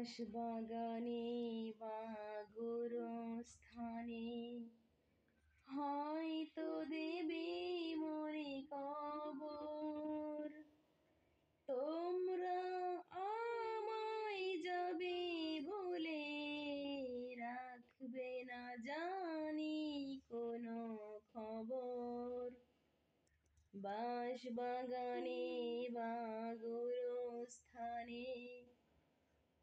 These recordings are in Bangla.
বাঁশবাগানে বা গোরস্থানে হয়তো দেবে মোরে কবর। তোমরা আমায় যাবে বলে রাখবে না জানি কোনো খবর। বাঁশবাগানে বা গোরস্থানে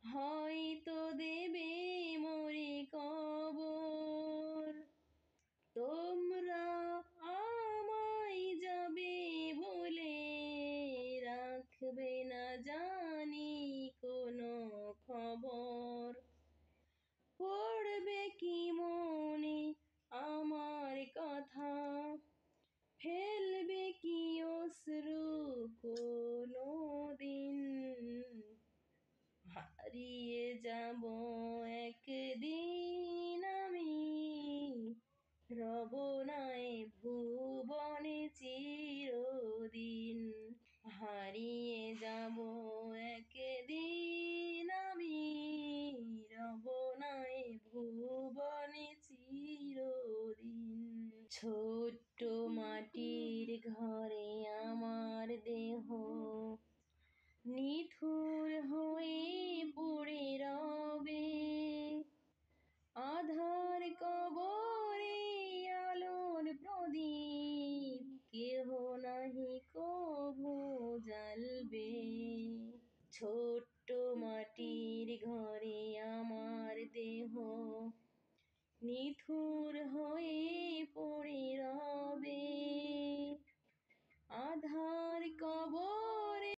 হয়তো দেবে মোরে কবর। তোমরা আমায় যাবে বলে রাখবে না জানি কোনো খবর। পড়বে কি মনে আমার কথা, ফেলবে কি অশ্রু কোনো দিন। হারিয়ে যাব একদিন আমি, রব নাই ভুবনে চিরদিন। হারিয়ে যাব একদিন আমি, রব নাই ভুবনে চিরদিন। ছোট্ট মাটির ঘরে আমার দেহ নিথুর হয়ে পড়ে রবে। আধার কবরে আলোর প্রদীপ কেহ নাহি কভু জ্বালবে। ছোট্ট মাটির ঘরে আমার দেহ নিথুর হয়ে পড়ে রবে। আধার কবরে